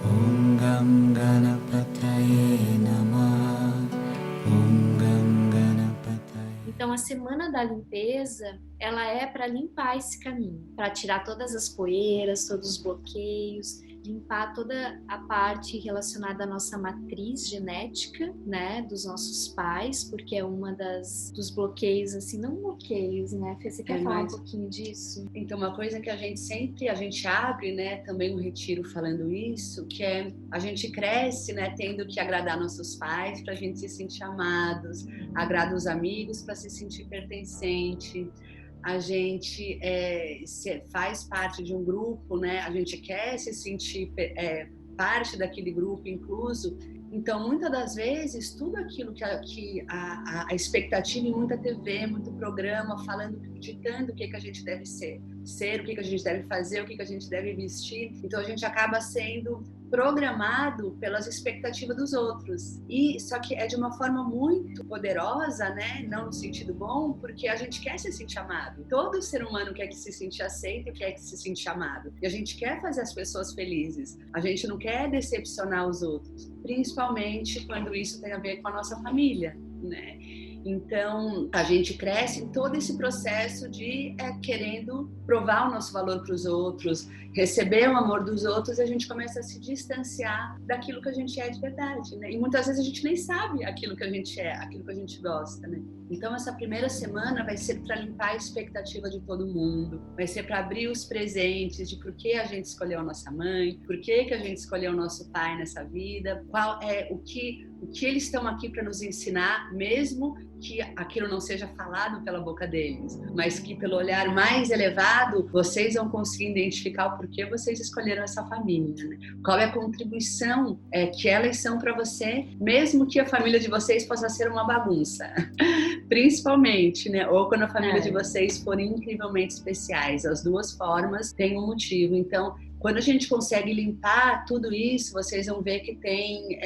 Om Gam Ganapataye Namaha. Om Gam Ganapataye. Então, a semana da limpeza, ela é para limpar esse caminho, para tirar todas as poeiras, todos os bloqueios, limpar toda a parte relacionada à nossa matriz genética, né, dos nossos pais, porque é uma dos bloqueios, assim, não bloqueios, né? Fê, você quer falar um pouquinho disso? Então, uma coisa que a gente abre, né, também um retiro falando isso, que é a gente cresce, né, tendo que agradar nossos pais para a gente se sentir amados, agrada os amigos para se sentir pertencente. A gente faz parte de um grupo, né? A gente quer se sentir parte daquele grupo, incluso. Então, muitas das vezes, tudo aquilo que a expectativa em muita TV, muito programa, falando, ditando o que a gente deve ser, o que a gente deve fazer, o que a gente deve vestir. Então, a gente acaba sendo programado pelas expectativas dos outros. E só que é de uma forma muito poderosa, né? Não no sentido bom, porque a gente quer se sentir amado. Todo ser humano quer que se sentir aceito, quer que se sentir amado. E a gente quer fazer as pessoas felizes. A gente não quer decepcionar os outros, principalmente quando isso tem a ver com a nossa família, né? Então, a gente cresce em todo esse processo de querendo provar o nosso valor para os outros, receber o amor dos outros, e a gente começa a se distanciar daquilo que a gente é de verdade, né? E muitas vezes a gente nem sabe aquilo que a gente é, aquilo que a gente gosta, né? Então, essa primeira semana vai ser para limpar a expectativa de todo mundo, vai ser para abrir os presentes de por que a gente escolheu a nossa mãe, por que a gente escolheu o nosso pai nessa vida, qual é o que eles estão aqui para nos ensinar, mesmo que aquilo não seja falado pela boca deles, mas que pelo olhar mais elevado vocês vão conseguir identificar o porquê vocês escolheram essa família, né? Qual é a contribuição que elas são para você, mesmo que a família de vocês possa ser uma bagunça, principalmente, né? Ou quando a família de vocês for incrivelmente especiais. As duas formas têm um motivo. Então, quando a gente consegue limpar tudo isso, vocês vão ver que tem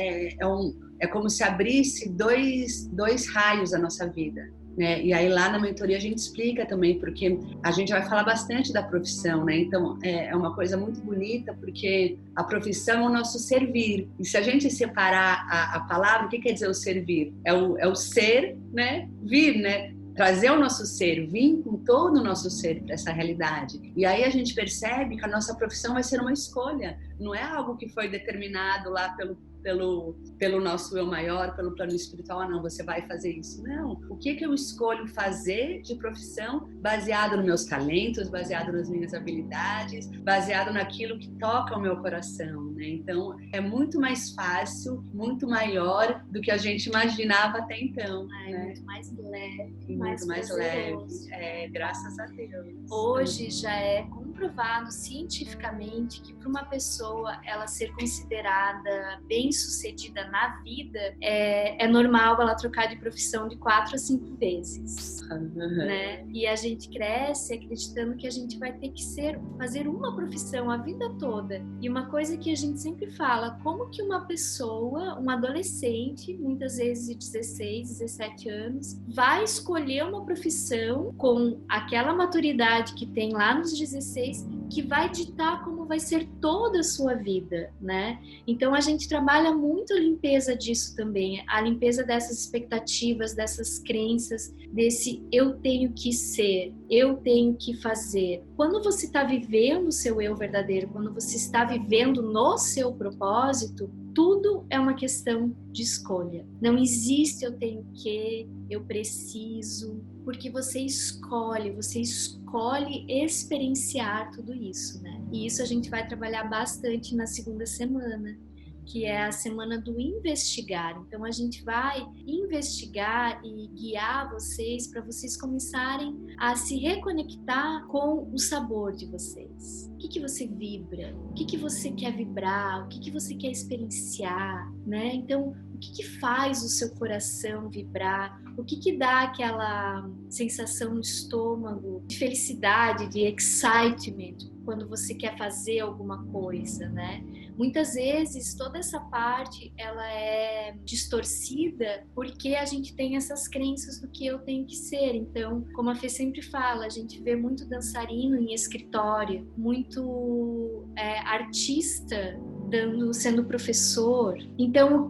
é como se abrisse dois raios da nossa vida, né? E aí lá na mentoria a gente explica também, porque a gente vai falar bastante da profissão, né? Então é uma coisa muito bonita, porque a profissão é o nosso servir. E se a gente separar a palavra, o que quer dizer o servir? É o ser, né? Vir, né? Trazer o nosso ser, vir com todo o nosso ser para essa realidade. E aí a gente percebe que a nossa profissão vai ser uma escolha, não é algo que foi determinado lá pelo nosso eu maior, pelo plano espiritual. Não, você vai fazer isso. Não, o que eu escolho fazer de profissão baseado nos meus talentos, baseado nas minhas habilidades, baseado naquilo que toca o meu coração, né? Então, é muito mais fácil, muito maior do que a gente imaginava até então. Né? Muito mais leve, muito mais leve. Graças a Deus. Hoje já é comprovado cientificamente que para uma pessoa ela ser considerada bem-sucedida na vida, é normal ela trocar de profissão de 4 a 5 vezes, né? E a gente cresce acreditando que a gente vai ter que fazer uma profissão a vida toda. E uma coisa que a gente sempre fala, como que uma pessoa, um adolescente, muitas vezes de 16, 17 anos, vai escolher uma profissão com aquela maturidade que tem lá nos 16, que vai ditar como vai ser toda a sua vida, né? Então a gente trabalha muito a limpeza disso também, a limpeza dessas expectativas, dessas crenças, desse eu tenho que ser, eu tenho que fazer. Quando você está vivendo o seu eu verdadeiro, quando você está vivendo no seu propósito, tudo é uma questão de escolha. Não existe eu tenho que, eu preciso, porque você escolhe experienciar tudo isso, né? E isso a gente vai trabalhar bastante na segunda semana, que é a semana do investigar. Então a gente vai investigar e guiar vocês para vocês começarem a se reconectar com o sabor de vocês. O que você vibra? O que você quer vibrar? O que você quer experienciar, né? Então, o que faz o seu coração vibrar? O que dá aquela sensação no estômago de felicidade, de excitement, quando você quer fazer alguma coisa, né? Muitas vezes toda essa parte ela é distorcida porque a gente tem essas crenças do que eu tenho que ser. Então, como a Fê sempre fala, a gente vê muito dançarino em escritório, muito artista sendo professor. Então,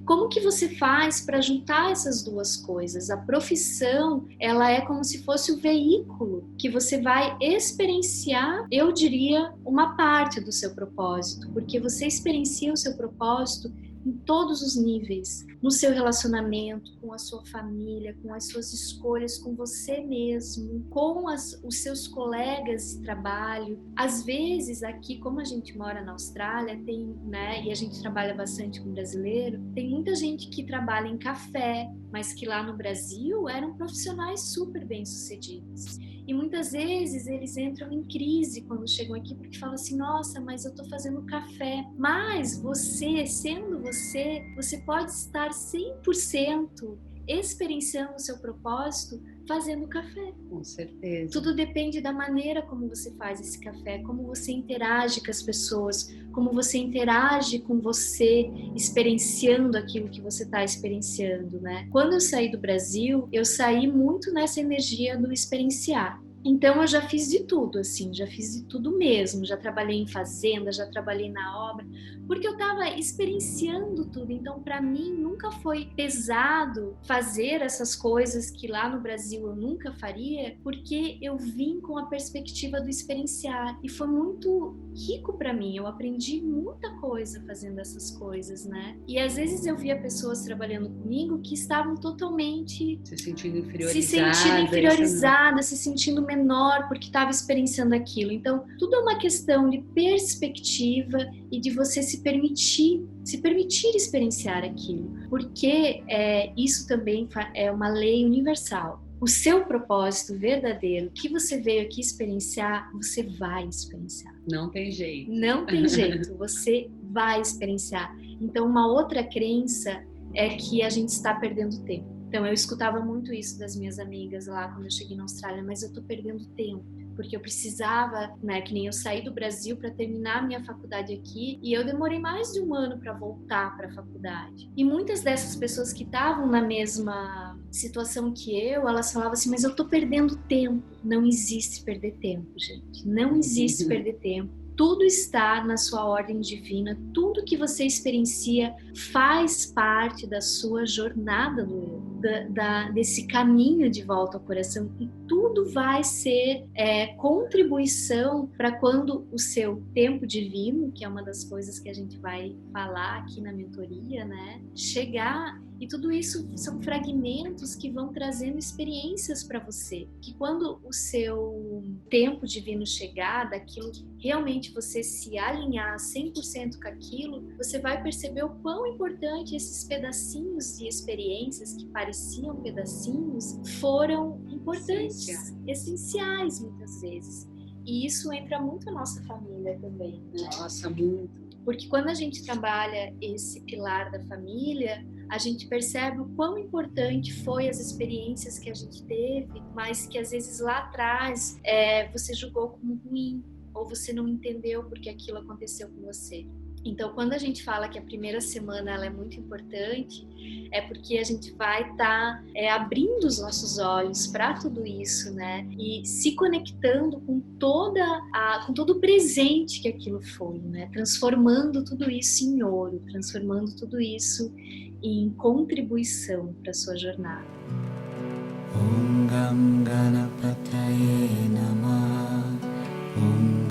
como que você faz para juntar essas duas coisas? A profissão, ela é como se fosse o veículo que você vai experienciar, eu diria, uma parte do seu propósito, porque você experiencia o seu propósito em todos os níveis, no seu relacionamento, com a sua família, com as suas escolhas, com você mesmo, com os seus colegas de trabalho. Às vezes aqui, como a gente mora na Austrália, tem, né, e a gente trabalha bastante com brasileiro, tem muita gente que trabalha em café, mas que lá no Brasil eram profissionais super bem-sucedidos. E muitas vezes eles entram em crise quando chegam aqui porque falam assim, nossa, mas eu estou fazendo café. Mas você, sendo você pode estar 100% experienciando o seu propósito fazendo café. Com certeza. Tudo depende da maneira como você faz esse café, como você interage com as pessoas, como você interage com você, experienciando aquilo que você está experienciando, né? Quando eu saí do Brasil, eu saí muito nessa energia do experienciar. Então eu já fiz de tudo, assim, já fiz de tudo mesmo, já trabalhei em fazenda, já trabalhei na obra, porque eu estava experienciando tudo. Então para mim nunca foi pesado fazer essas coisas que lá no Brasil eu nunca faria, porque eu vim com a perspectiva do experienciar e foi muito rico para mim. Eu aprendi muita coisa fazendo essas coisas, né? E às vezes eu via pessoas trabalhando comigo que estavam totalmente se sentindo inferiorizadas, se sentindo menor porque estava experienciando aquilo. Então, tudo é uma questão de perspectiva e de você se permitir experienciar aquilo, porque isso também é uma lei universal. O seu propósito verdadeiro, que você veio aqui experienciar, você vai experienciar. Não tem jeito. Não tem jeito, você vai experienciar. Então, uma outra crença é que a gente está perdendo tempo. Então, eu escutava muito isso das minhas amigas lá quando eu cheguei na Austrália, mas eu tô perdendo tempo, porque eu precisava, né, que nem eu saí do Brasil para terminar a minha faculdade aqui, e eu demorei mais de 1 ano para voltar para a faculdade. E muitas dessas pessoas que estavam na mesma situação que eu, elas falavam assim, mas eu tô perdendo tempo. Não existe perder tempo, gente. Não existe perder tempo. Tudo está na sua ordem divina, tudo que você experiencia faz parte da sua jornada do eu, desse caminho de volta ao coração, e tudo vai ser contribuição para quando o seu tempo divino, que é uma das coisas que a gente vai falar aqui na mentoria, né, chegar. E tudo isso são fragmentos que vão trazendo experiências para você. Que quando o seu tempo divino chegar, daquilo realmente você se alinhar 100% com aquilo, você vai perceber o quão importante esses pedacinhos de experiências que pareciam pedacinhos foram importantes, essenciais muitas vezes. E isso entra muito na nossa família também, né? Nossa, muito. Porque quando a gente trabalha esse pilar da família, a gente percebe o quão importante foi as experiências que a gente teve, mas que às vezes lá atrás você julgou como ruim, ou você não entendeu porque aquilo aconteceu com você. Então, quando a gente fala que a primeira semana ela é muito importante, é porque a gente vai estar abrindo os nossos olhos para tudo isso, né? E se conectando com todo o presente que aquilo foi, né? Transformando tudo isso em ouro, transformando tudo isso em contribuição para a sua jornada. Om Gam Ganapataye Namaha. Om